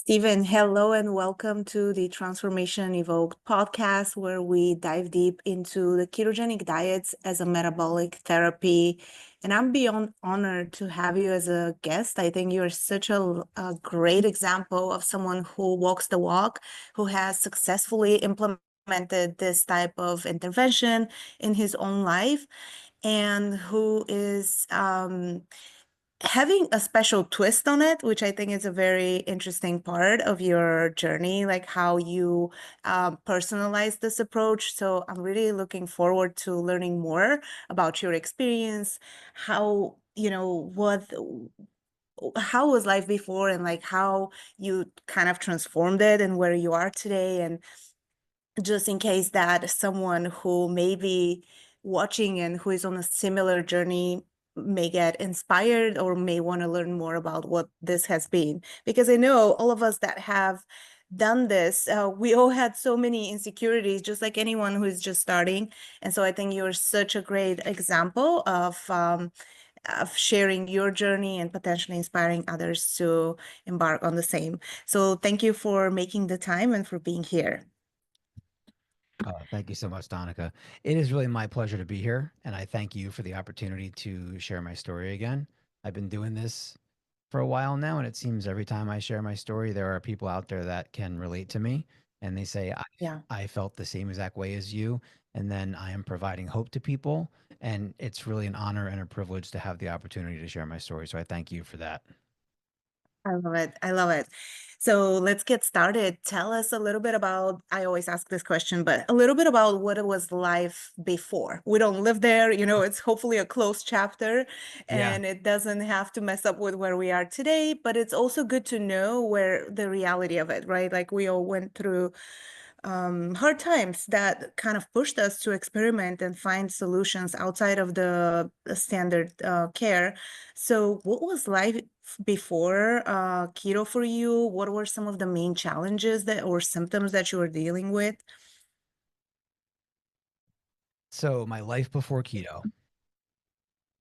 Stephen, hello and welcome to the Transformation Evoked podcast, where we dive deep into the ketogenic diets as a metabolic therapy. And I'm beyond honored to have you as a guest. I think you're such a great example of someone who walks the walk, who has successfully implemented this type of intervention in his own life, and who is having a special twist on it, which I think is a very interesting part of your journey, like how you personalize this approach. So I'm really looking forward to learning more about your experience, how, how was life before, and like how you kind of transformed it and where you are today. And just in case that someone who may be watching and who is on a similar journey may get inspired or may want to learn more about what this has been. Because I know all of us that have done this, we all had so many insecurities, just like anyone who is just starting. And so I think you're such a great example of sharing your journey and potentially inspiring others to embark on the same. So thank you for making the time and for being here. Thank you so much, Donica. It is really my pleasure to be here, and I thank you for the opportunity to share my story again. I've been doing this for a while now, and it seems every time I share my story, there are people out there that can relate to me, and they say, Yeah. I felt the same exact way as you, and then I am providing hope to people, and it's really an honor and a privilege to have the opportunity to share my story. So I thank you for that. I love it. I love it. So let's get started. Tell us a little bit about, I always ask this question, but a little bit about what it was life before. We don't live there, it's hopefully a closed chapter Yeah. and it doesn't have to mess up with where we are today, but it's also good to know where the reality of it, right? Like we all went through hard times that kind of pushed us to experiment and find solutions outside of the standard care. So, what was life before keto for you? What were some of the main challenges that or symptoms that you were dealing with? So my life before keto.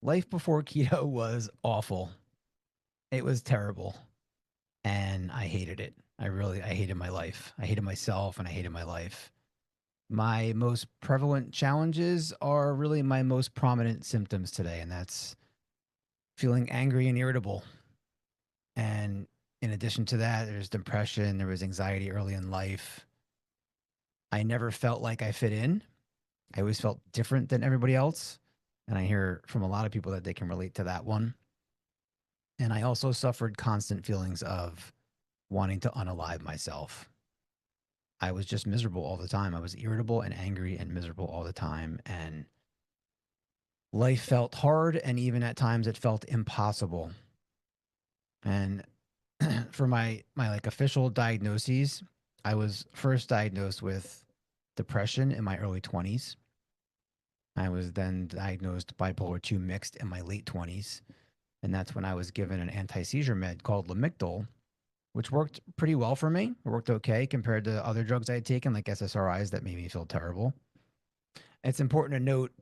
Life before keto was awful. It was terrible. And I hated it. I hated my life. I hated myself and I hated my life. My most prevalent challenges are really my most prominent symptoms today, and that's feeling angry and irritable. And in addition to that, there's depression, there was anxiety early in life. I never felt like I fit in. I always felt different than everybody else. And I hear from a lot of people that they can relate to that one. And I also suffered constant feelings of wanting to unalive myself. I was just miserable all the time. I was irritable and angry and miserable all the time. And life felt hard. And even at times it felt impossible. And for my like official diagnoses, I was first diagnosed with depression in my early 20s. I was then diagnosed bipolar 2 mixed in my late 20s. And that's when I was given an anti seizure med called Lamictal, which worked pretty well for me. It worked okay compared to other drugs I had taken, like SSRIs, that made me feel terrible. It's important to note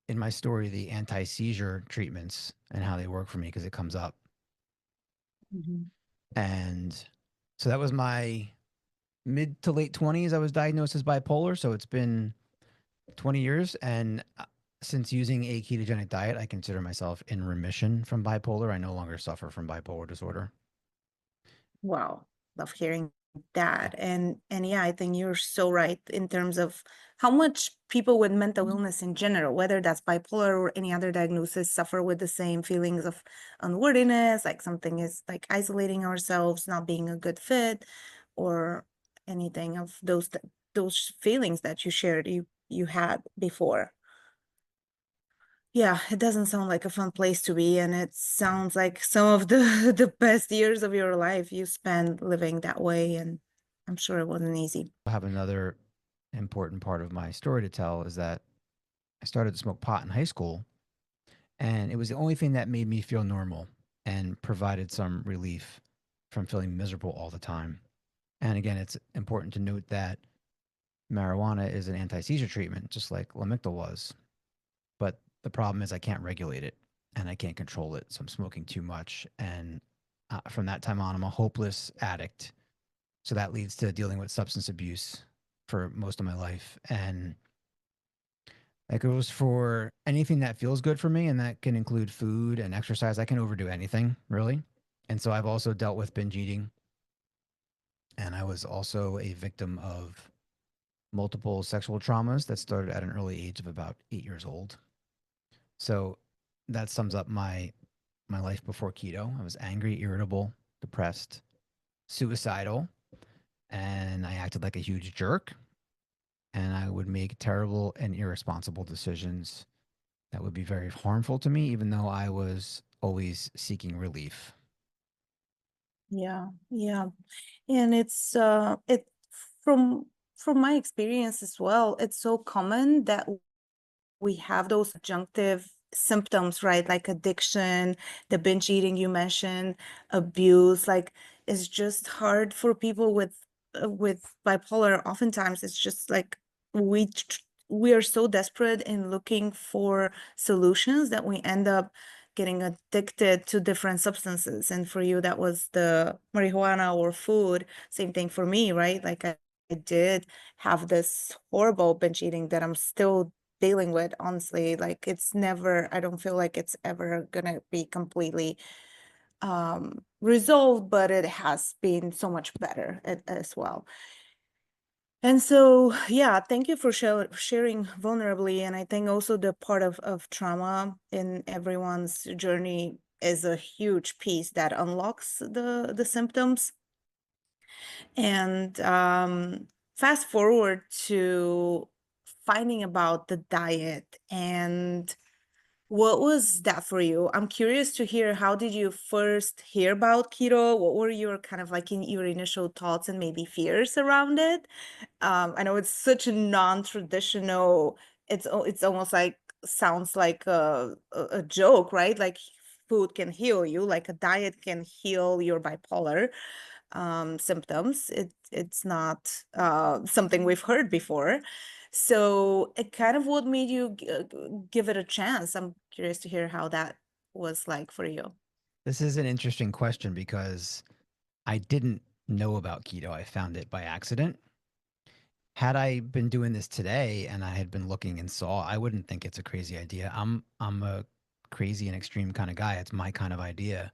in my story the anti seizure treatments and how they work for me because it comes up. Mhm. And so that was my mid to late 20s. I was diagnosed as bipolar. So it's been 20 years. And since using a ketogenic diet, I consider myself in remission from bipolar. I no longer suffer from bipolar disorder. Wow, love hearing that. And yeah, I think you're so right in terms of how much people with mental illness in general, whether that's bipolar or any other diagnosis, suffer with the same feelings of unworthiness, like something is like isolating ourselves, not being a good fit, or anything of those feelings that you shared you had before. Yeah, it doesn't sound like a fun place to be, and it sounds like some of the the best years of your life you spent living that way, and I'm sure it wasn't easy. I have another important part of my story to tell is that I started to smoke pot in high school, and it was the only thing that made me feel normal and provided some relief from feeling miserable all the time. And again, it's important to note that marijuana is an anti seizure treatment, just like Lamictal was. But the problem is, I can't regulate it and I can't control it. So I'm smoking too much. And from that time on, I'm a hopeless addict. So that leads to dealing with substance abuse for most of my life. And that goes for anything that feels good for me, and that can include food and exercise. I can overdo anything, really. And so I've also dealt with binge eating. And I was also a victim of multiple sexual traumas that started at an early age of about 8 years old. So that sums up my life before keto. I was angry, irritable, depressed, suicidal, and I acted like a huge jerk. And I would make terrible and irresponsible decisions that would be very harmful to me, even though I was always seeking relief. Yeah, yeah. And it from from my experience as well, it's so common that we have those adjunctive symptoms, right? Like addiction, the binge eating you mentioned, abuse. Like it's just hard for people with bipolar. Oftentimes, it's just like we are so desperate in looking for solutions that we end up getting addicted to different substances. And for you, that was the marijuana or food. Same thing for me, right? Like I did have this horrible binge eating that I'm still dealing with, honestly. Like it's never, I don't feel like it's ever gonna be completely resolved, but it has been so much better as well. And so, yeah, thank you for sharing vulnerably. And I think also the part of trauma in everyone's journey is a huge piece that unlocks the symptoms. And fast forward to finding about the diet, and what was that for you? I'm curious to hear, how did you first hear about keto? What were your kind of like in your initial thoughts and maybe fears around it? I know it's such a non-traditional, it's almost like sounds like a joke, right? Like food can heal you, like a diet can heal your bipolar symptoms. It's not something we've heard before. So it kind of what made you give it a chance. I'm curious to hear how that was like for you. This is an interesting question because I didn't know about keto. I found it by accident. Had I been doing this today and I had been looking and saw, I wouldn't think it's a crazy idea. I'm a crazy and extreme kind of guy. It's my kind of idea.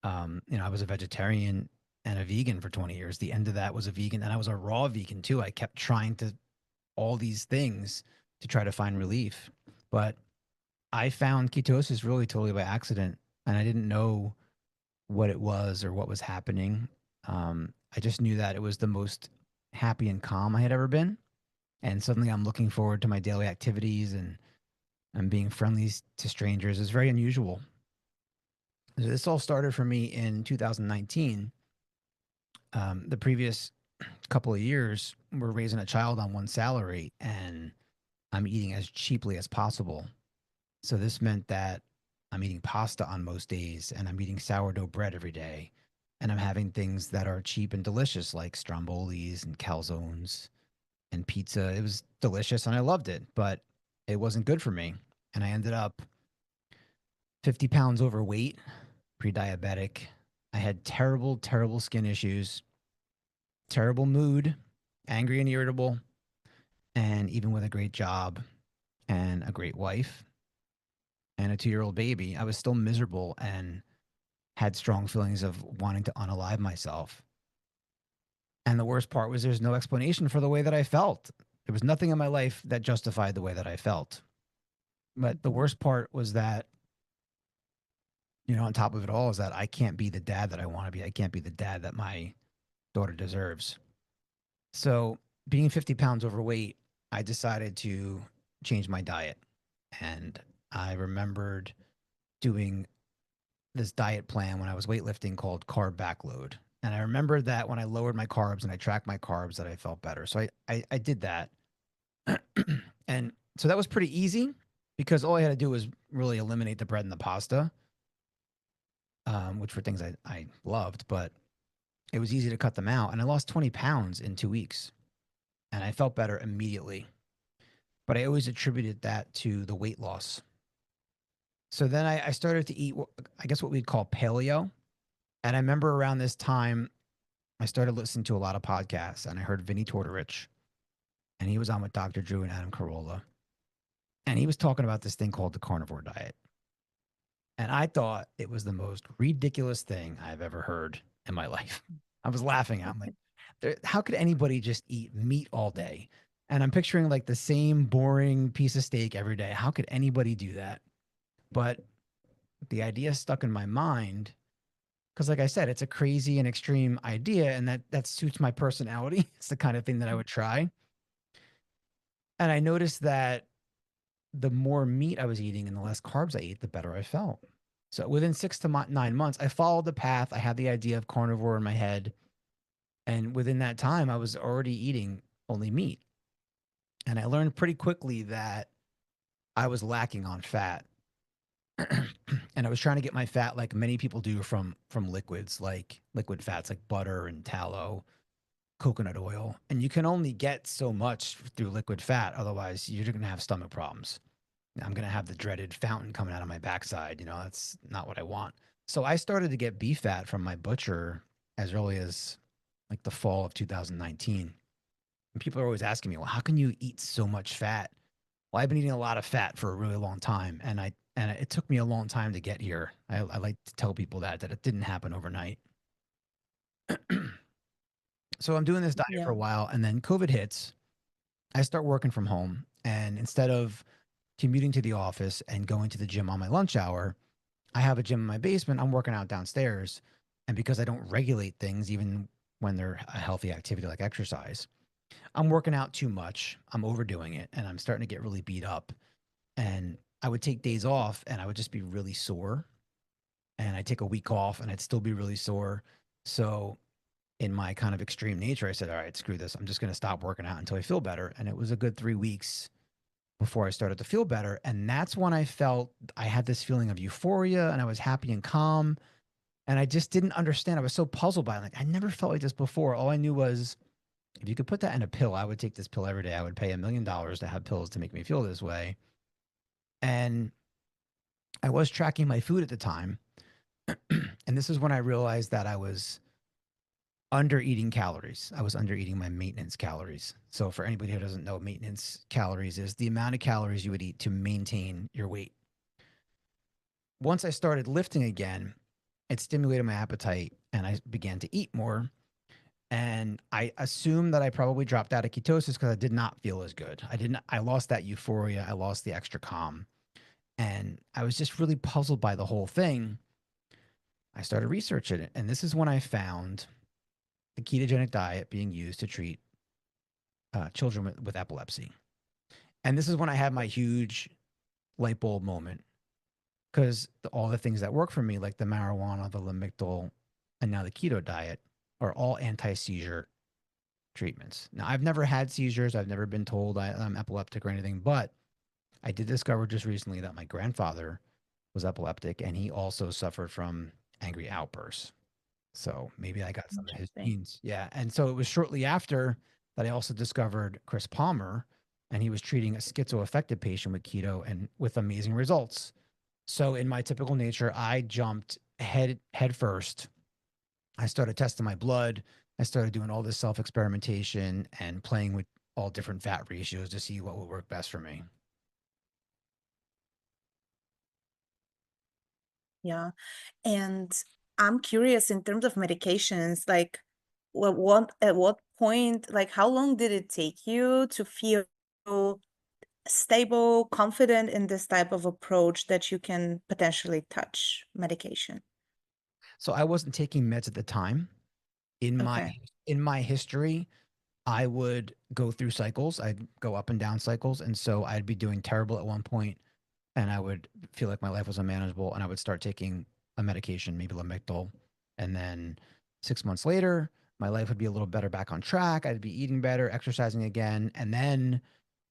I was a vegetarian and a vegan for 20 years. The end of that was a vegan, and I was a raw vegan too. I kept trying to all these things to try to find relief. But I found ketosis really totally by accident, and I didn't know what it was or what was happening. I just knew that it was the most happy and calm I had ever been. And suddenly I'm looking forward to my daily activities, and I'm being friendly to strangers. It's very unusual. This all started for me in 2019. The previous couple of years, we're raising a child on one salary, and I'm eating as cheaply as possible. So this meant that I'm eating pasta on most days, and I'm eating sourdough bread every day. And I'm having things that are cheap and delicious, like strombolis and calzones and pizza. It was delicious and I loved it, but it wasn't good for me. And I ended up 50 pounds overweight, pre diabetic. I had terrible, terrible skin issues, terrible mood, angry and irritable, and even with a great job and a great wife and a 2 year old baby, I was still miserable and had strong feelings of wanting to unalive myself. And the worst part was there's no explanation for the way that I felt. There was nothing in my life that justified the way that I felt. But the Mhm. worst part was that, on top of it all, is that I can't be the dad that I want to be. I can't be the dad that my daughter deserves. So, being 50 pounds overweight, I decided to change my diet. And I remembered doing this diet plan when I was weightlifting called carb backload. And I remembered that when I lowered my carbs and I tracked my carbs, that I felt better. So I did that. And so that was pretty easy because all I had to do was really eliminate the bread and the pasta, which were things I loved, but it was easy to cut them out. And I lost 20 pounds in 2 weeks and I felt better immediately. But I always attributed that to the weight loss. So then I started to eat, I guess, what we'd call paleo. And I remember around this time, I started listening to a lot of podcasts, and I heard Vinny Tortorich, and he was on with Dr. Drew and Adam Carolla, and he was talking about this thing called the carnivore diet. And I thought it was the most ridiculous thing I've ever heard in my life. I was laughing. I'm like, how could anybody just eat meat all day? And I'm picturing like the same boring piece of steak every day. How could anybody do that? But the idea stuck in my mind because, like I said, it's a crazy and extreme idea, and that suits my personality. It's the kind of thing that I would try. And I noticed that the more meat I was eating and the less carbs I ate, the better I felt. So within 9 months, I followed the path. I had the idea of carnivore in my head. And within that time, I was already eating only meat. And I learned pretty quickly that I was lacking on fat. And I was trying to get my fat like many people do from liquids, like liquid fats like butter and tallow, coconut oil. And you can only get so much through liquid fat. Otherwise, you're going to have stomach problems. I'm going to have the dreaded fountain coming out of my backside. That's not what I want. So I started to get beef fat from my butcher as early as like the fall of 2019. And people are always asking me, well, how can you eat so much fat? Well, I've been eating a lot of fat for a really long time. And it took me a long time to get here. I like to tell people that it didn't happen overnight. So I'm doing this diet for Yeah. a while, and then COVID hits. I start working from home. And instead of commuting to the office and going to the gym on my lunch hour, I have a gym in my basement. I'm working out downstairs. And because I don't regulate things, even when they're a healthy activity like exercise, I'm working out too much. I'm overdoing it and I'm starting to get really beat up. And I would take days off and I would just be really sore. And I'd take a week off and I'd still be really sore. So, in my kind of extreme nature, I said, all right, screw this. I'm just going to stop working out until I feel better. And it was a good 3 weeks before I started to feel better. And that's when I felt I had this feeling of euphoria and I was happy and calm. And I just didn't understand. I was so puzzled by it. Like, I never felt like this before. All I knew was if you could put that in a pill, I would take this pill every day. I would pay $1 million to have pills to make me feel this way. And I was tracking my food at the time. And this is when I realized that I was under eating calories. I was under eating my maintenance calories. So, for anybody who doesn't know, maintenance calories is the amount of calories you would eat to maintain your weight. Once I started lifting again, it stimulated my appetite and I began to eat more. And I assumed that I probably dropped out of ketosis because I did not feel as good. I lost that euphoria. I lost the extra calm. And I was just really puzzled by the whole thing. I started researching it. And this is when I found the ketogenic diet being used to treat children with epilepsy. And this is when I had my huge light bulb moment because all the things that work for me, like the marijuana, the Lamictal, and now the keto diet, are all anti-seizure treatments. Now, I've never had seizures. I've never been told I'm epileptic or anything, but I did discover just recently that my grandfather was epileptic and he also suffered from angry outbursts. So maybe I got some of his Interesting. genes. Yeah. And so it was shortly after that I also discovered Chris Palmer, and he was treating a schizoaffected patient with keto and with amazing results. So in my typical nature, I jumped head first. I started testing my blood. I started doing all this self experimentation and playing with all different fat ratios to see what would work best for me. Yeah. And I'm curious in terms of medications, like what at what point, like how long did it take you to feel stable, confident in this type of approach that you can potentially touch medication? So I wasn't taking meds at the time. In my Okay. in my history, I would go through cycles. I'd go up and down cycles. And so I'd be doing terrible at one point and I would feel like my life was unmanageable and I would start taking a medication, maybe Lamictal. And then 6 months later, my life would be a little better back on track. I'd be eating better, exercising again. And then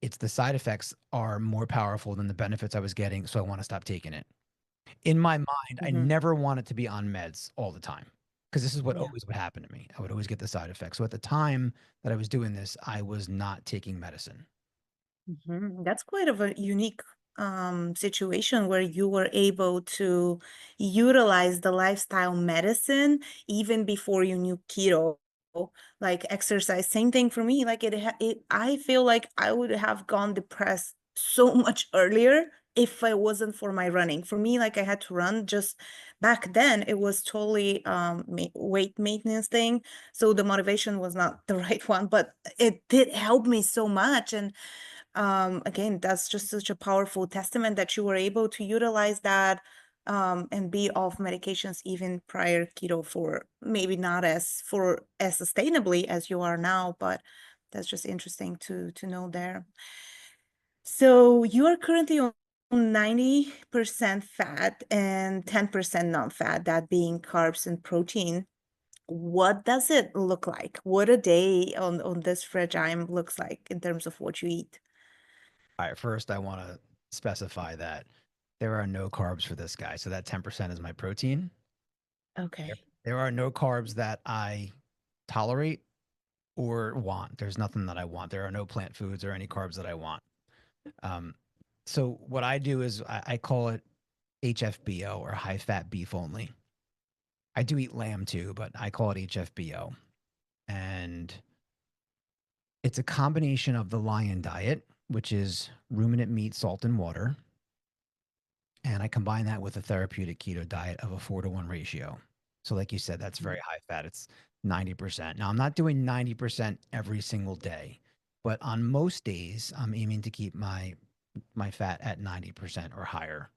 it's the side effects are more powerful than the benefits I was getting. So I want to stop taking it. In my mind, I Hmm. never wanted to be on meds all the time because this is what Yeah. always would happen to me. I would always get the side effects. So at the time that I was doing this, I was not taking medicine. That's quite of a unique situation where you were able to utilize the lifestyle medicine even before you knew keto. like exercise, same thing for me. Like I feel like I would have gone depressed so much earlier if it wasn't for my running. For me, like I had to run just back then, it was totally weight maintenance thing. So the motivation was not the right one, but it did help me so much. And again, that's just such a powerful testament that you were able to utilize that and be off medications even prior keto for maybe not as sustainably as you are now, but that's just interesting to know there. So you are currently on 90% fat and 10% non-fat, that being carbs and protein. What does it look like? What a day on this regime looks like in terms of what you eat? All right, first I want to specify that there are no carbs for this guy. So that 10% is my protein. There, Okay. there are no carbs that I tolerate or want. There's nothing that I want. There are no plant foods or any carbs that I want. Um, so what I do is I call it HFBO, or high fat beef only. I do eat lamb too, but I call it HFBO. And it's a combination of the lion diet, which is ruminant meat, salt, and water. And I combine that with a therapeutic keto diet of a 4-to-1 ratio. So, like you said, that's very high fat. It's 90%. Now, I'm not doing 90% every single day, but on most days, I'm aiming to keep my fat at 90% or higher.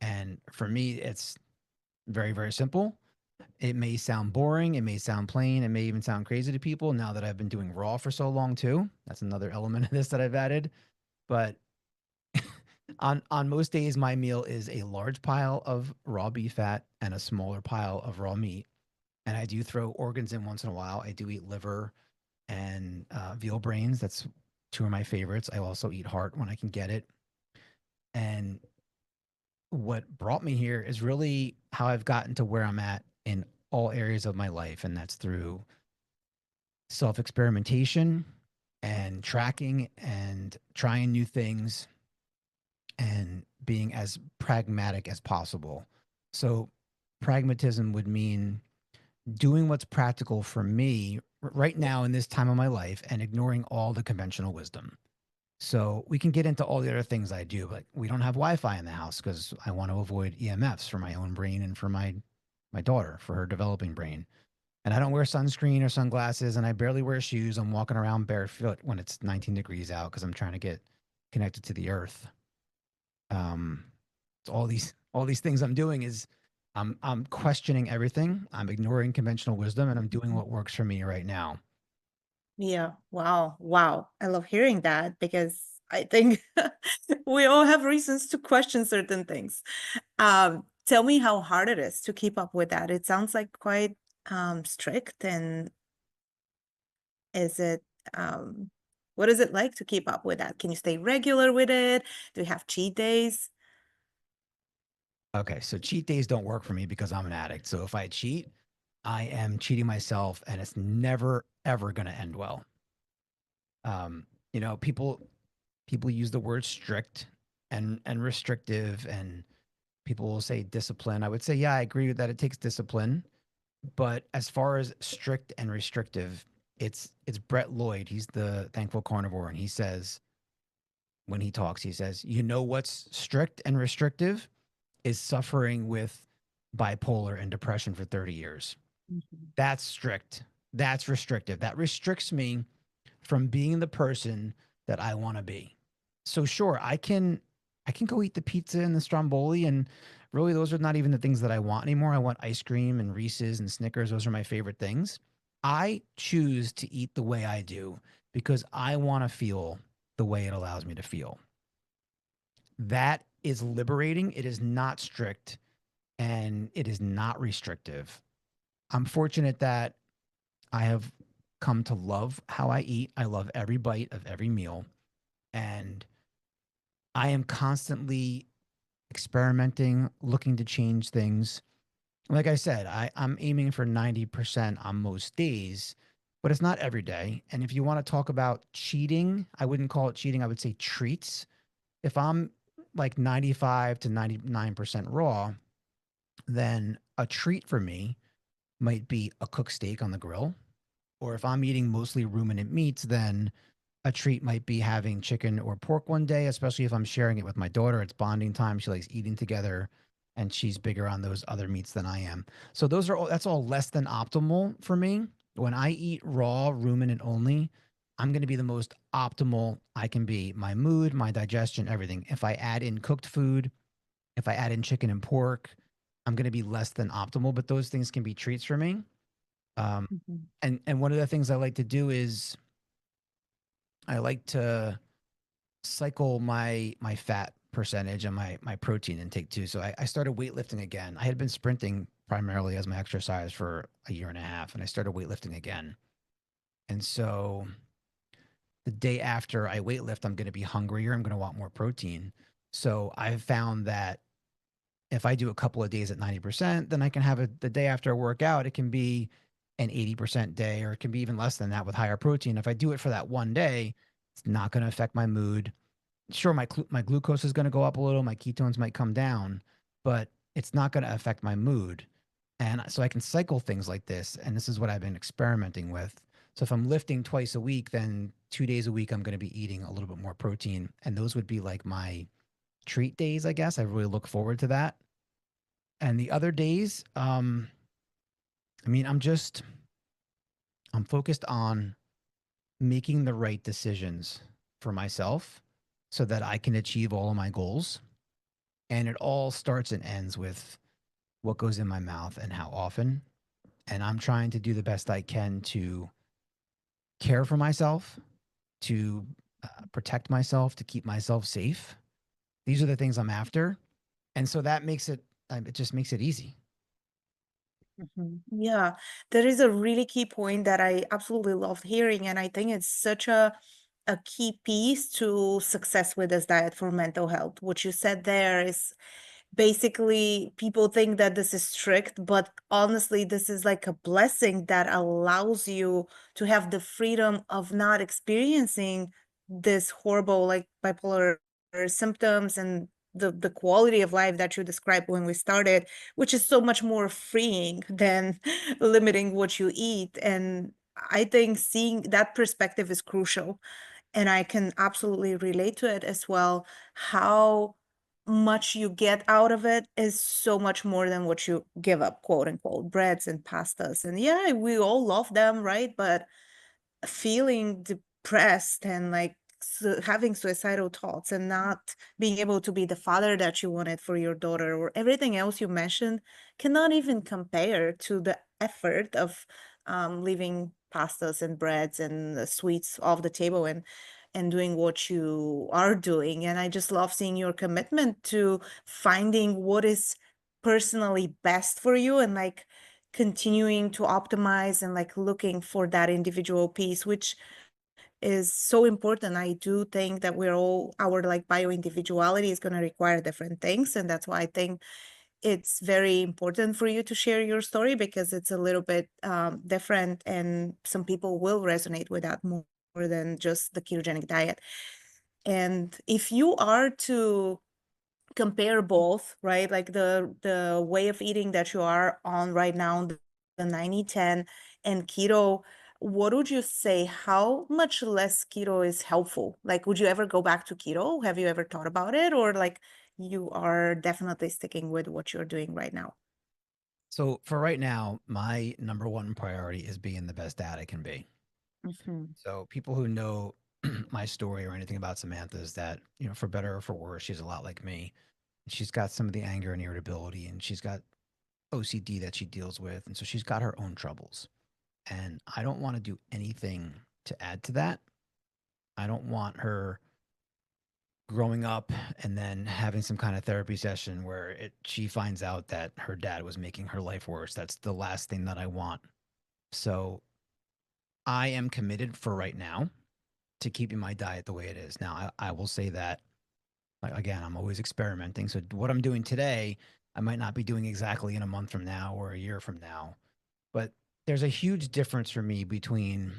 And for me, it's very, very simple. It may sound boring, it may sound plain, it may even sound crazy to people now that I've been doing raw for so long too. That's another element of this that I've added. But on most days, my meal is a large pile of raw beef fat and a smaller pile of raw meat. And I do throw organs in once in a while. I do eat liver and veal brains. That's two of my favorites. I also eat heart when I can get it. And what brought me here is really how I've gotten to where I'm at in all areas of my life. And that's through self experimentation and tracking and trying new things and being as pragmatic as possible. So, pragmatism would mean doing what's practical for me right now in this time of my life and ignoring all the conventional wisdom. So, we can get into all the other things I do, but we don't have Wi Fi in the house because I want to avoid EMFs for my own brain and for my daughter, for her developing brain. And I don't wear sunscreen or sunglasses, and I barely wear shoes. I'm walking around barefoot when it's 19 degrees out because I'm trying to get connected to the earth. Um, so all these things I'm doing is I'm questioning everything. I'm ignoring conventional wisdom, and I'm doing what works for me right now. Yeah. Wow. Wow. I love hearing that because I think we all have reasons to question certain things. Tell me how hard it is to keep up with that. It sounds like quite strict. And is it what is it like to keep up with that? Can you stay regular with it? Do you have cheat days? Okay, so cheat days don't work for me because I'm an addict. So if I cheat, I am cheating myself, and it's never ever going to end well. Um, people use the word strict and restrictive, and people will say discipline. I would say, yeah, I agree with that. It takes discipline. But as far as strict and restrictive, it's Brett Lloyd. He's the Thankful Carnivore, and he says when he talks, he says, "You know what's strict and restrictive is suffering with bipolar and depression for 30 years. Mhm. That's strict. That's restrictive. That restricts me from being the person that I want to be." So sure, I can go eat the pizza and the stromboli, and really those are not even the things that I want anymore. I want ice cream and Reese's and Snickers. Those are my favorite things. I choose to eat the way I do because I want to feel the way it allows me to feel. That is liberating. It is not strict and it is not restrictive. I'm fortunate that I have come to love how I eat. I love every bite of every meal. And I am constantly experimenting, looking to change things. Like I said, I'm aiming for 90% on most days, but it's not every day. And if you want to talk about cheating, I wouldn't call it cheating. I would say treats. If I'm like 95 to 99% raw, then a treat for me might be a cooked steak on the grill Or if I'm eating mostly ruminant meats, then a treat might be having chicken or pork one day, especially if I'm sharing it with my daughter. It's bonding time. She likes eating together and she's bigger on those other meats than I am. So that's all less than optimal for me. When I eat raw ruminant only, I'm going to be the most optimal I can be. My mood, my digestion, everything. If I add in cooked food, if I add in chicken and pork, I'm going to be less than optimal, but those things can be treats for me. Um, Mhm. and one of the things I like to do is I like to cycle my fat percentage and my protein intake too. So I started weightlifting again. I had been sprinting primarily as my exercise for a year and a half, and I started weightlifting again. And so the day after I weightlift, I'm going to be hungrier. I'm going to want more protein. So I've found that if I do a couple of days at 90%, then I can have the day after I work out, it can be an 80% day, or it can be even less than that with higher protein. If I do it for that one day, it's not going to affect my mood. Sure, my glucose is going to go up a little, my ketones might come down, but it's not going to affect my mood. And so I can cycle things like this. And this is what I've been experimenting with. So if I'm lifting twice a week, then 2 days a week, I'm going to be eating a little bit more protein. And those would be like my treat days, I guess. I really look forward to that. And the other days, I mean, I'm focused on making the right decisions for myself so that I can achieve all of my goals. And it all starts and ends with what goes in my mouth and how often. And I'm trying to do the best I can to care for myself, to protect myself, to keep myself safe. These are the things I'm after. And so that makes it just makes it easy. Yeah, there is a really key point that I absolutely loved hearing, and I think it's such a key piece to success with this diet for mental health. What you said there is basically people think that this is strict, but honestly, this is like a blessing that allows you to have the freedom of not experiencing this horrible like bipolar symptoms and the quality of life that you described when we started, which is so much more freeing than limiting what you eat. And I think seeing that perspective is crucial, and I can absolutely relate to it as well. How much you get out of it is so much more than what you give up, quote unquote, breads and pastas. And yeah, we all love them, right? But feeling depressed and like having suicidal thoughts and not being able to be the father that you wanted for your daughter or everything else you mentioned cannot even compare to the effort of leaving pastas and breads and the sweets off the table and doing what you are doing. And I just love seeing your commitment to finding what is personally best for you and like continuing to optimize and like looking for that individual piece, which is so important. I do think that we're all our like bio individuality is going to require different things, and that's why I think it's very important for you to share your story because it's a little bit different, and some people will resonate with that more than just the ketogenic diet. And if you are to compare both, right? Like the way of eating that you are on right now, the 90-10 and keto, what would you say? How much less keto is helpful? Like, would you ever go back to keto? Have you ever thought about it? Or like you are definitely sticking with what you're doing right now? So for right now, my number one priority is being the best dad I can be. Hmm. So people who know my story or anything about Samantha is that, for better or for worse, she's a lot like me. She's got some of the anger and irritability, and she's got OCD that she deals with. And so she's got her own troubles. And I don't want to do anything to add to that. I don't want her growing up and then having some kind of therapy session where she finds out that her dad was making her life worse. That's the last thing that I want. So I am committed for right now to keeping my diet the way it is. Now, I will say that, like, again, I'm always experimenting. So what I'm doing today, I might not be doing exactly in a month from now or a year from now. But there's a huge difference for me between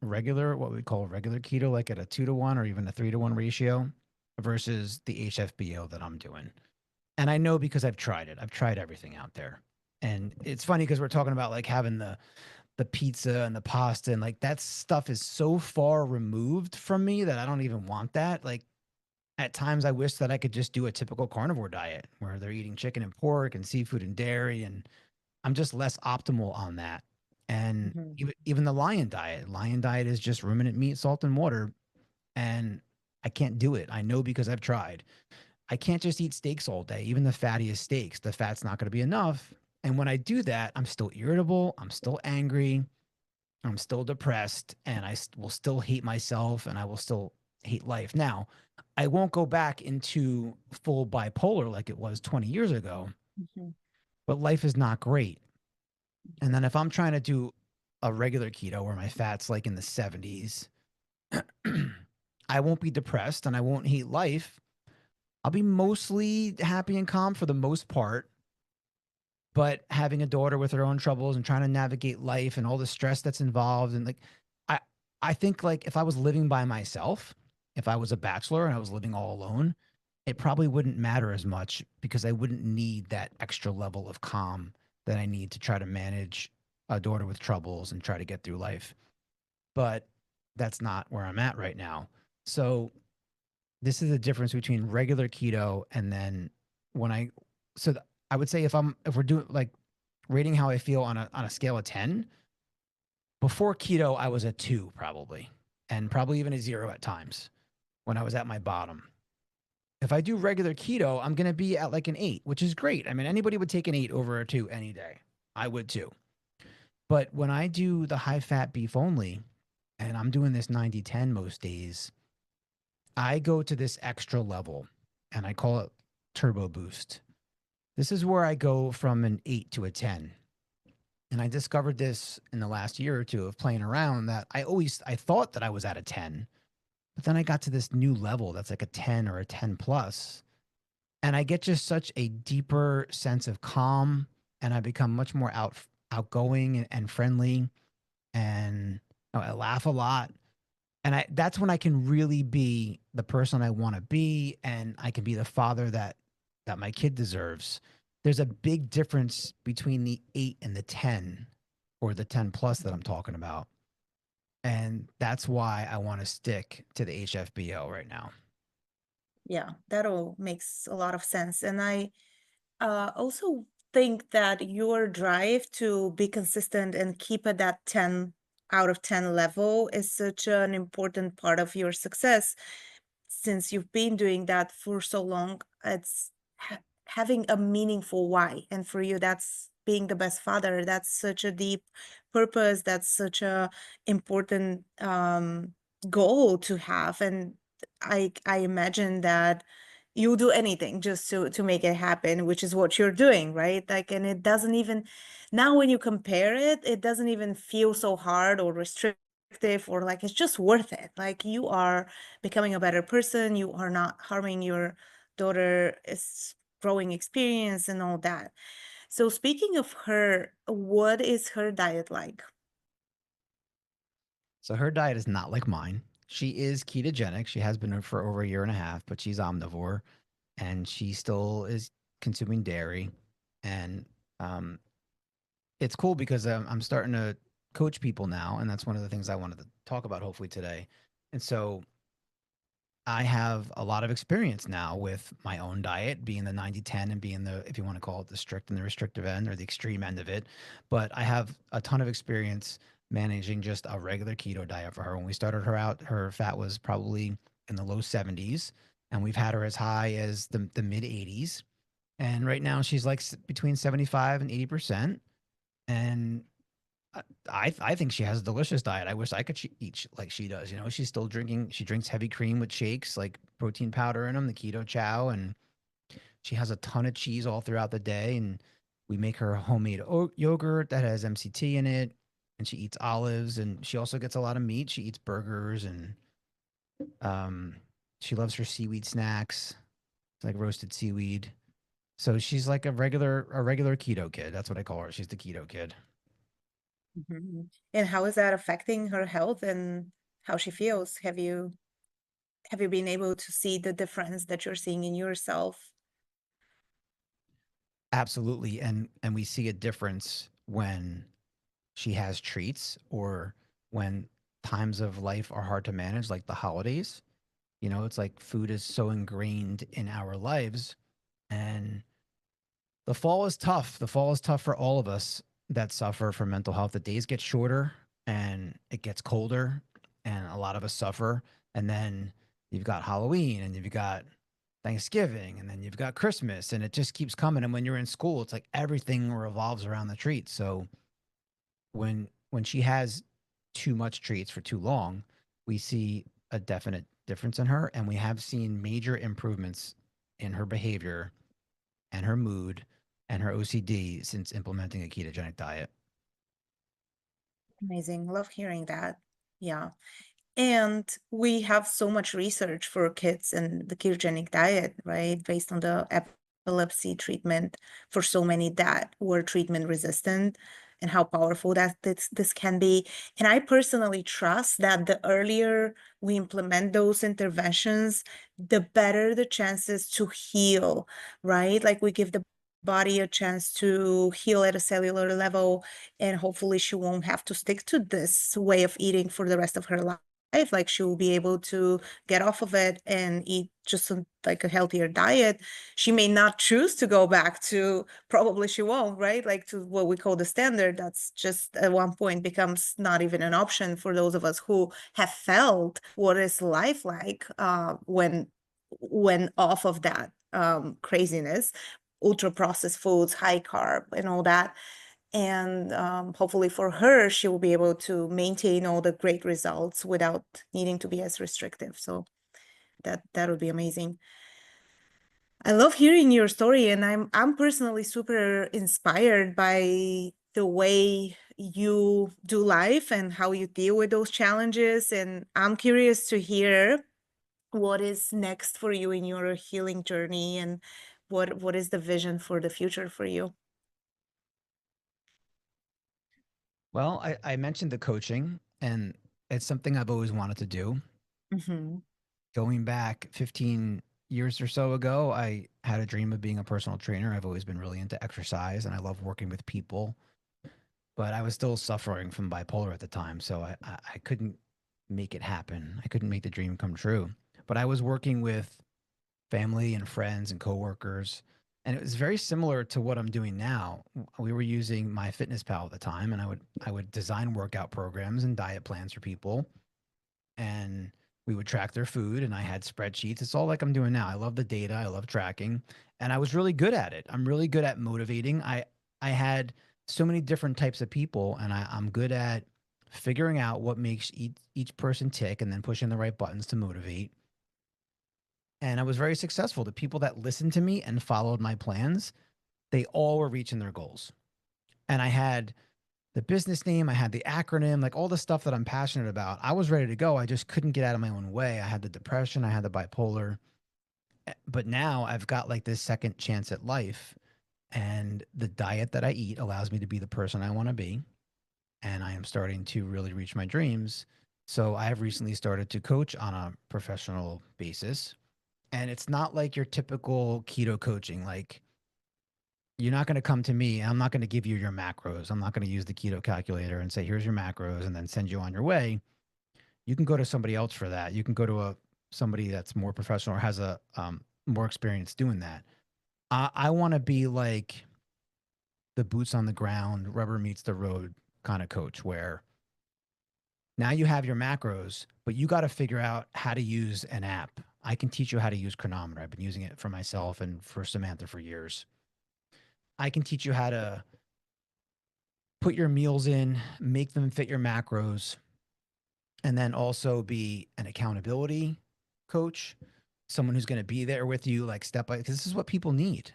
regular, what we call regular keto, like at a 2-to-1 or even a 3-to-1 ratio, versus the HFBO that I'm doing. And I know because I've tried it. I've tried everything out there. And it's funny because we're talking about like having the pizza and the pasta and like that stuff is so far removed from me that I don't even want that. Like at times I wish that I could just do a typical carnivore diet where they're eating chicken and pork and seafood and dairy, and I'm just less optimal on that. And Mhm. even the lion diet is just ruminant meat, salt, and water. And I can't do it. I know because I've tried. I can't just eat steaks all day, even the fattiest steaks. The fat's not going to be enough. And when I do that, I'm still irritable. I'm still angry. I'm still depressed. And will still hate myself and I will still hate life. Now, I won't go back into full bipolar like it was 20 years ago, Mhm. but life is not great. And then if I'm trying to do a regular keto where my fat's like in the 70s, I won't be depressed and I won't hate life. I'll be mostly happy and calm for the most part, but having a daughter with her own troubles and trying to navigate life and all the stress that's involved and like I I think like if I was living by myself, if I was a bachelor and I was living all alone, it probably wouldn't matter as much because I wouldn't need that extra level of calm that I need to try to manage a daughter with troubles and try to get through life. But that's not where I'm at right now. So this is the difference between regular keto and then when I so th- I would say if we're doing like rating how I feel on a scale of 10, before keto I was a 2 probably and probably even a 0 at times when I was at my bottom. If I do regular keto, I'm going to be at like an 8, which is great. I mean anybody would take an 8 over a 2 any day. I would too. But when I do the high fat beef only and I'm doing this 90-10 most days, I go to this extra level and I call it turbo boost. This is where I go from an 8 to a 10. And I discovered this in the last year or two of playing around that I thought that I was at a 10, but then I got to this new level that's like a 10 or a 10 plus, and I get just such a deeper sense of calm and I become much more outgoing and friendly and I laugh a lot and I that's when I can really be the person I want to be and I can be the father that my kid deserves. There's a big difference between the 8 and the 10 or the 10 plus that I'm talking about. And that's why I want to stick to the HFBO right now. Yeah, that all makes a lot of sense. And I also think that your drive to be consistent and keep at that 10 out of 10 level is such an important part of your success. Since you've been doing that for so long, it's having a meaningful why. And for you, that's being the best father. That's such a deep purpose. That's such a important goal to have. And I imagine that you'll do anything just to make it happen, which is what you're doing, right? Like, and it doesn't even now when you compare it, it doesn't even feel so hard or restrictive or like it's just worth it. Like you are becoming a better person, you are not harming your daughter, is growing experience and all that. So speaking of her, what is her diet like? So her diet is not like mine. She is ketogenic. She has been for over a year and a half, but she's omnivore and she still is consuming dairy. And um, it's cool because I'm starting to coach people now, and that's one of the things I wanted to talk about hopefully today. And so I have a lot of experience now with my own diet, being the 90-10 and being the, if you want to call it the strict and the restrictive end or the extreme end of it. But I have a ton of experience managing just a regular keto diet for her. When we started her out, her fat was probably in the low 70s, and we've had her as high as the mid 80s. And right now she's like between 75 and 80%. And I think she has a delicious diet. I wish I could eat like she does. You know, she's still drinking. She drinks heavy cream with shakes, like protein powder in them, the keto chow, and she has a ton of cheese all throughout the day. And we make her homemade yogurt that has MCT in it, and she eats olives, and she also gets a lot of meat. She eats burgers, and um, she loves her seaweed snacks, like roasted seaweed. So she's like a regular keto kid. That's what I call her. She's the keto kid. Mhm. And how is that affecting her health and how she feels? Have you been able to see the difference that you're seeing in yourself? Absolutely, and we see a difference when she has treats, or when times of life are hard to manage, like the holidays. You know, it's like food is so ingrained in our lives. And the fall is tough. The fall is tough for all of us that suffer from mental health. The days get shorter and it gets colder, and a lot of us suffer. And then you've got Halloween, and you've got Thanksgiving, and then you've got Christmas, and it just keeps coming. And when you're in school, it's like everything revolves around the treats. So when she has too much treats for too long, we see a definite difference in her, and we have seen major improvements in her behavior and her mood and her OCD since implementing a ketogenic diet. Amazing. Love hearing that. Yeah. And we have so much research for kids and the ketogenic diet, right? Based on the epilepsy treatment for so many that were treatment resistant and how powerful that this can be. And I personally trust that the earlier we implement those interventions, the better the chances to heal, right? Like we give the body a chance to heal at a cellular level, and hopefully she won't have to stick to this way of eating for the rest of her life. Like she will be able to get off of it and eat just like a healthier diet. She may not choose to go back to, probably she won't, right? Like to what we call the standard. That's just at one point becomes not even an option for those of us who have felt what is life like when off of that craziness, ultra processed foods, high carb, and all that. And hopefully for her, she will be able to maintain all the great results without needing to be as restrictive. So that would be amazing. I love hearing your story, and I'm personally super inspired by the way you do life and how you deal with those challenges. And I'm curious to hear what is next for you in your healing journey, and what is the vision for the future for you. Well, I mentioned the coaching, and it's something I've always wanted to do. Hmm. Going back 15 years or so ago, I had a dream of being a personal trainer. I've always been really into exercise, and I love working with people, but I was still suffering from bipolar at the time. So I couldn't make it happen. I couldn't make the dream come true. But I was working with family and friends and coworkers, and it was very similar to what I'm doing now. We were using MyFitnessPal at the time, and I would design workout programs and diet plans for people, and we would track their food, and I had spreadsheets. It's all like I'm doing now. I love the data. I love tracking, and I was really good at it. I'm really good at motivating. I had so many different types of people, and I'm good at figuring out what makes each person tick and then pushing the right buttons to motivate. And I was very successful. The people that listened to me and followed my plans, they all were reaching their goals. And I had the business name, I had the acronym, like all the stuff that I'm passionate about. I was ready to go. I just couldn't get out of my own way. I had the depression, I had the bipolar. But now I've got like this second chance at life. And the diet that I eat allows me to be the person I want to be. And I am starting to really reach my dreams. So I have recently started to coach on a professional basis. And it's not like your typical keto coaching. Like, you're not going to come to me. I'm not going to give you your macros. I'm not going to use the keto calculator and say, here's your macros and then send you on your way. You can go to somebody else for that. You can go to somebody that's more professional or has a more experience doing that. I want to be like the boots on the ground, rubber meets the road kind of coach, where now you have your macros, but you got to figure out how to use an app. I can teach you how to use Chronometer. I've been using it for myself and for Samantha for years. I can teach you how to put your meals in, make them fit your macros, and then also be an accountability coach, someone who's going to be there with you, like step by, because this is what people need.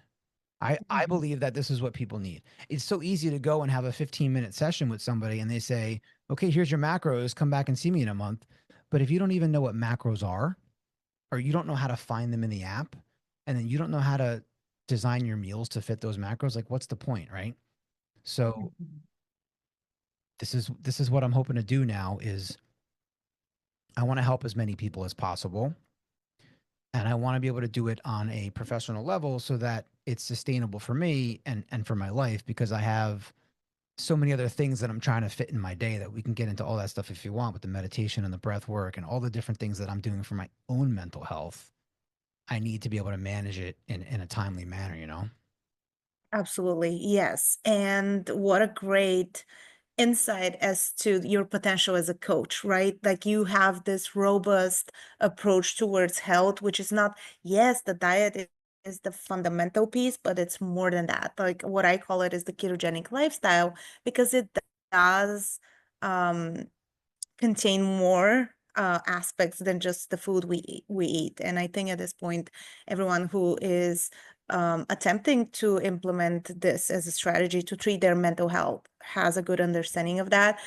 I Mhm. believe that this is what people need. It's so easy to go and have a 15-minute session with somebody and they say, okay, here's your macros, come back and see me in a month. But if you don't even know what macros are, or you don't know how to find them in the app, and then you don't know how to design your meals to fit those macros, like what's the point, right? So Mhm. this is what I'm hoping to do now is I want to help as many people as possible, and I want to be able to do it on a professional level so that it's sustainable for me and for my life, because I have so many other things that I'm trying to fit in my day that we can get into all that stuff if you want with the meditation and the breath work and all the different things that I'm doing for my own mental health. I need to be able to manage it in a timely manner, you know? Absolutely, yes. And what a great insight as to your potential as a coach, right? Like you have this robust approach towards health, which is not, yes, the diet is the fundamental piece, but it's more than that. Like what I call it is the ketogenic lifestyle, because it does um contain more aspects than just the food we eat. And I think at this point, everyone who is attempting to implement this as a strategy to treat their mental health has a good understanding of that.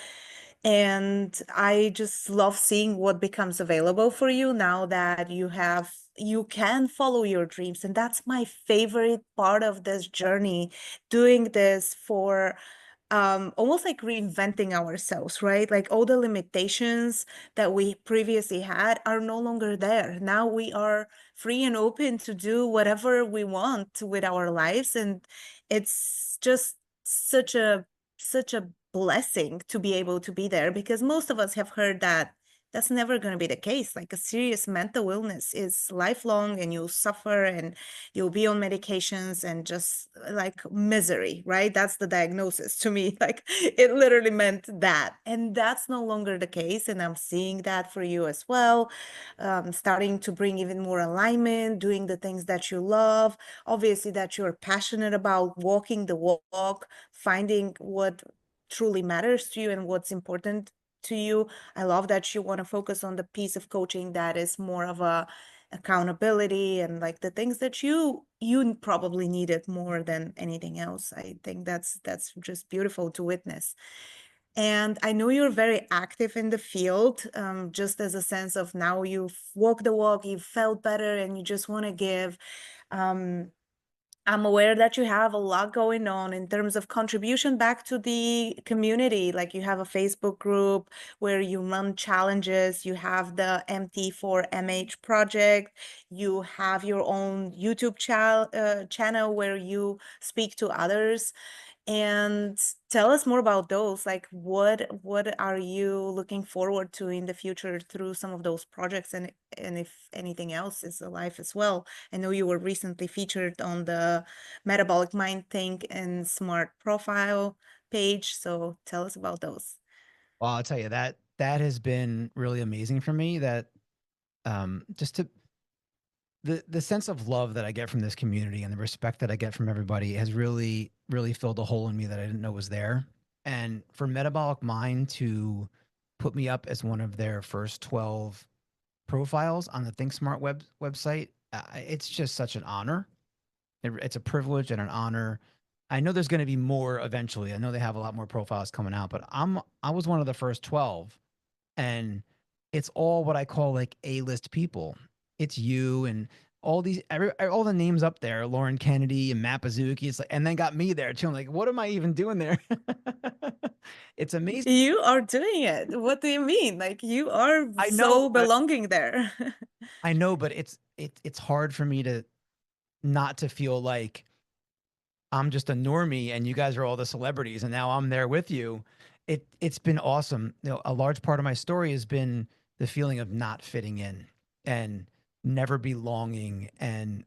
And I just love seeing what becomes available for you now that you can follow your dreams. And that's my favorite part of this journey, doing this for almost like reinventing ourselves, right? Like all the limitations that we previously had are no longer there. Now we are free and open to do whatever we want with our lives. And it's just such a such a blessing to be able to be there, because most of us have heard that that's never going to be the case. Like a serious mental illness is lifelong and you'll suffer and you'll be on medications and just like misery, right? That's the diagnosis to me. Like it literally meant that. And that's no longer the case. And I'm seeing that for you as well. Starting to bring even more alignment, doing the things that you love, obviously that you're passionate about, walking the walk, finding what truly matters to you and what's important to you. I love that you want to focus on the piece of coaching that is more of a accountability and like the things that you probably needed more than anything else. I think that's just beautiful to witness. And I know you're very active in the field, just as a sense of now you've walked the walk, you've felt better, and you just want to give. Um, I'm aware that you have a lot going on in terms of contribution back to the community. Like you have a Facebook group where you run challenges, you have the MT4MH project, you have your own YouTube channel where you speak to others. And tell us more about those. Like what are you looking forward to in the future through some of those projects, and if anything else is alive as well. I know you were recently featured on the Metabolic Mind Think and Smart profile page, so tell us about those. Well, I'll tell you that has been really amazing for me. That just to the sense of love that I get from this community and the respect that I get from everybody has really filled a hole in me that I didn't know was there. And for Metabolic Mind to put me up as one of their first 12 profiles on the Think Smart website, it's just such an honor. It's a privilege and an honor. I know there's going to be more eventually. I know they have a lot more profiles coming out, but I was one of the first 12, and it's all what I call like A-list people. It's you and all the names up there, Lauren Kennedy and Matt Bazuki. It's like, and then got me there too. I'm like, what am I even doing there? It's amazing. You are doing it. What do you mean? Like you are I know, so but belonging there. I know, but it's hard for me to not to feel like I'm just a normie and you guys are all the celebrities and now I'm there with you. It's been awesome. You know, a large part of my story has been the feeling of not fitting in and never belonging. And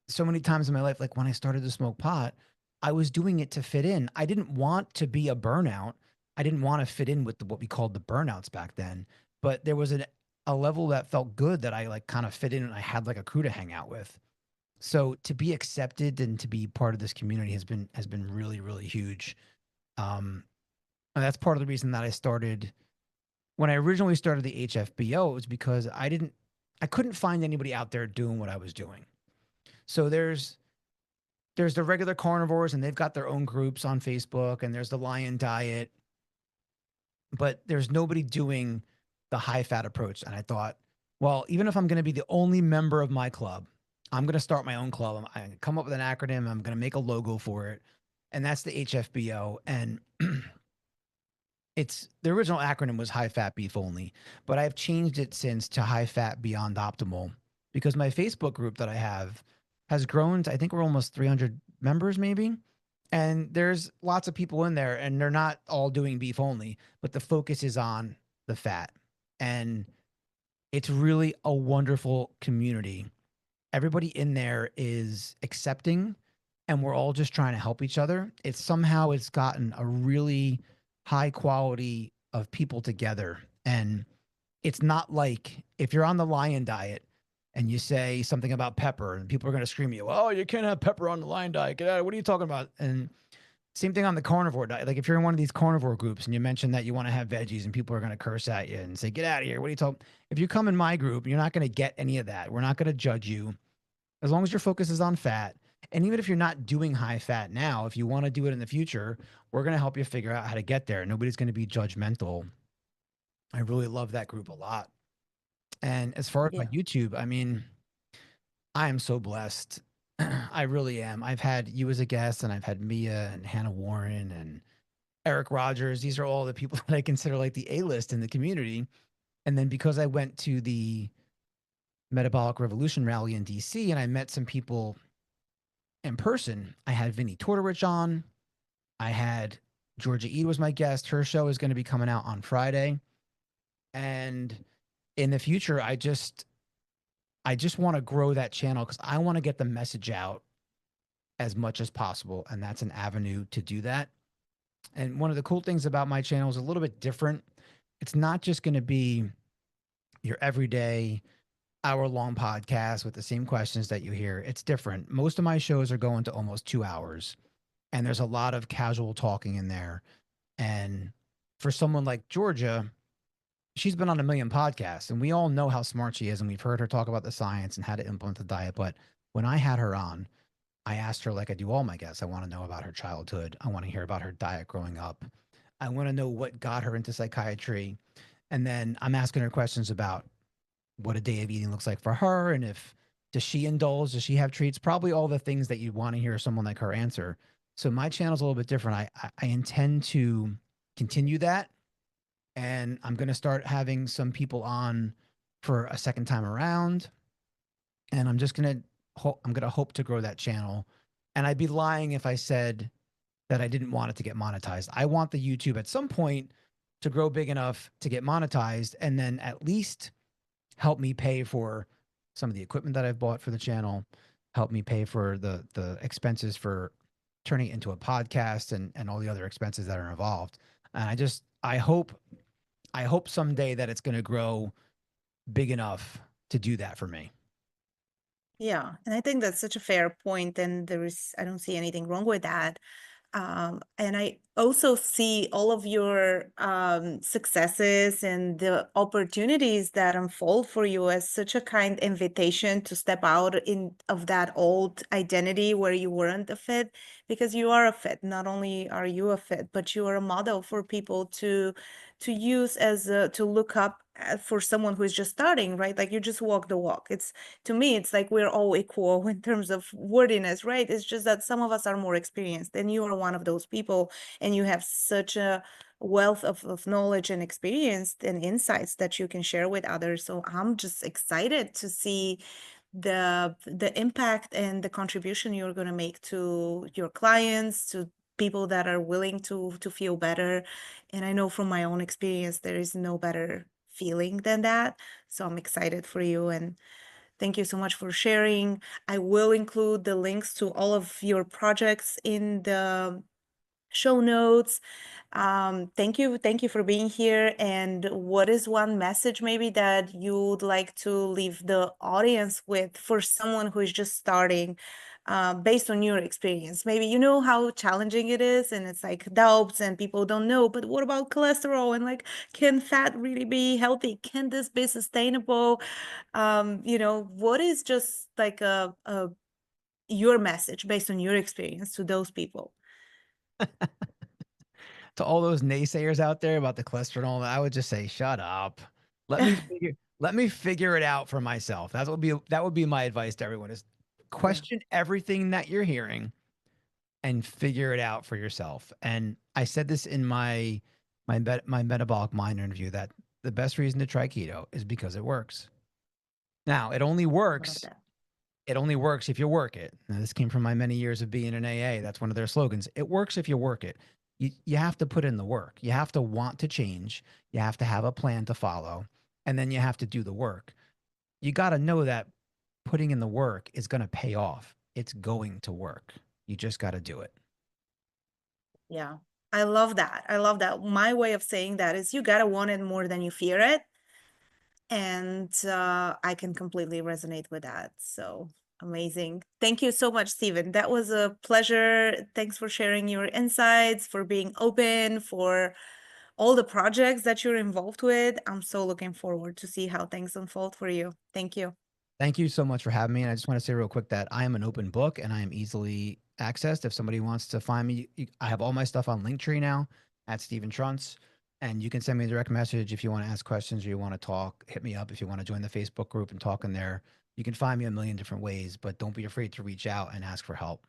so many times in my life, like when I started to smoke pot, I was doing it to fit in. I didn't want to be a burnout. I didn't want to fit in with what we called the burnouts back then. But there was a level that felt good that I like kind of fit in and I had like a crew to hang out with. So to be accepted and to be part of this community has been really huge. Um, and that's part of the reason that I started when I originally started the HFBO. It was because I couldn't find anybody out there doing what I was doing. So there's the regular carnivores and they've got their own groups on Facebook, and there's the Lion Diet, but there's nobody doing the high fat approach. And I thought, well, even if I'm going to be the only member of my club, I'm going to start my own club. I'm going to come up with an acronym. I'm going to make a logo for it. And that's the HFBO. And it's the original acronym was high fat beef only, but I've changed it since to high fat beyond optimal, because my Facebook group that I have has grown to, I think we're almost 300 members maybe. And there's lots of people in there, and they're not all doing beef only, but the focus is on the fat. And it's really a wonderful community. Everybody in there is accepting, and we're all just trying to help each other. It's gotten a really high quality of people together. And it's not like if you're on the lion diet and you say something about pepper and people are going to scream at you, oh, you can't have pepper on the lion diet. Get out. What are you talking about? And same thing on the carnivore diet. Like if you're in one of these carnivore groups and you mention that you want to have veggies and people are going to curse at you and say, get out of here. What are you talking? If you come in my group, you're not going to get any of that. We're not going to judge you as long as your focus is on fat. And even if you're not doing high fat now, if you want to do it in the future, we're going to help you figure out how to get there. Nobody's going to be judgmental. I really love that group a lot. And as far as my Yeah. YouTube, I mean, I am so blessed. I really am. I've had you as a guest, and I've had Mia and Hannah Warren and Eric Rogers. These are all the people that I consider like the A list in the community. And then because I went to the Metabolic Revolution rally in DC and I met some people in person, I had Vinny Tortorich on. I had Georgia E was my guest. Her show is going to be coming out on Friday. And in the future, I just want to grow that channel because I want to get the message out as much as possible. And that's an avenue to do that. And one of the cool things about my channel is a little bit different. It's not just going to be your everyday hour long podcast with the same questions that you hear. It's different. Most of my shows are going to almost 2 hours, and there's a lot of casual talking in there. And for someone like Georgia, she's been on a million podcasts, and we all know how smart she is, and we've heard her talk about the science and how to implement the diet. But when I had her on, I asked her, like I do all my guests, I want to know about her childhood. I want to hear about her diet growing up. I want to know what got her into psychiatry. And then I'm asking her questions about what a day of eating looks like for her, and if does she indulge, does she have treats, probably all the things that you'd want to hear someone like her answer. So my channel's a little bit different. I intend to continue that, and I'm going to start having some people on for a second time around, and I'm going to hope to grow that channel. And I'd be lying if I said that I didn't want it to get monetized. I want the YouTube at some point to grow big enough to get monetized, and then at least help me pay for some of the equipment that I've bought for the channel, help me pay for the expenses for turning it into a podcast and all the other expenses that are involved. And I hope someday that it's going to grow big enough to do that for me. Yeah, and I think that's such a fair point, and I don't see anything wrong with that. And I also see all of your successes and the opportunities that unfold for you as such a kind invitation to step out of that old identity where you weren't a fit, because you are a fit. Not only are you a fit, but you are a model for people to use to look up for someone who is just starting, right? Like you just walk the walk. It's To me, it's like we're all equal in terms of wordiness, right? It's just that some of us are more experienced, and you are one of those people, and you have such a wealth of knowledge and experience and insights that you can share with others. So I'm just excited to see the impact and the contribution you're going to make to your clients, to people that are willing to feel better. And I know from my own experience there is no better feeling than that. So I'm excited for you, and thank you so much for sharing. I will include the links to all of your projects in the show notes. Thank you for being here. And what is one message maybe that you'd like to leave the audience with for someone who is just starting, based on your experience? Maybe you know how challenging it is, and it's like doubts and people don't know, but what about cholesterol? And like, can fat really be healthy? Can this be sustainable? What is just like your message based on your experience to those people? To all those naysayers out there about the cholesterol, I would just say, shut up. Let me figure it out for myself. That would be my advice to everyone is Yeah. question everything that you're hearing and figure it out for yourself. And I said this in my metabolic mind interview that the best reason to try keto is because it works. Now, it only Love works that. It only works if you work it. Now, this came from my many years of being in AA. That's one of their slogans. It works if you work it. You have to put in the work. You have to want to change. You have to have a plan to follow. And then you have to do the work. You got to know that putting in the work is going to pay off. It's going to work. You just got to do it. Yeah. I love that. I love that. My way of saying that is you gotta want it more than you fear it. And I can completely resonate with that. So amazing. Thank you so much, Stephen. That was a pleasure. Thanks for sharing your insights, for being open, for all the projects that you're involved with. I'm so looking forward to see how things unfold for you. Thank you. Thank you so much for having me. And I just want to say real quick that I am an open book and I am easily accessed. If somebody wants to find me, I have all my stuff on Linktree now at Stephen Trunce. And you can send me a direct message if you want to ask questions or you want to talk. Hit me up if you want to join the Facebook group and talk in there. You can find me a million different ways, but don't be afraid to reach out and ask for help.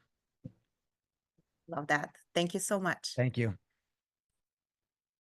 Love that. Thank you so much. Thank you.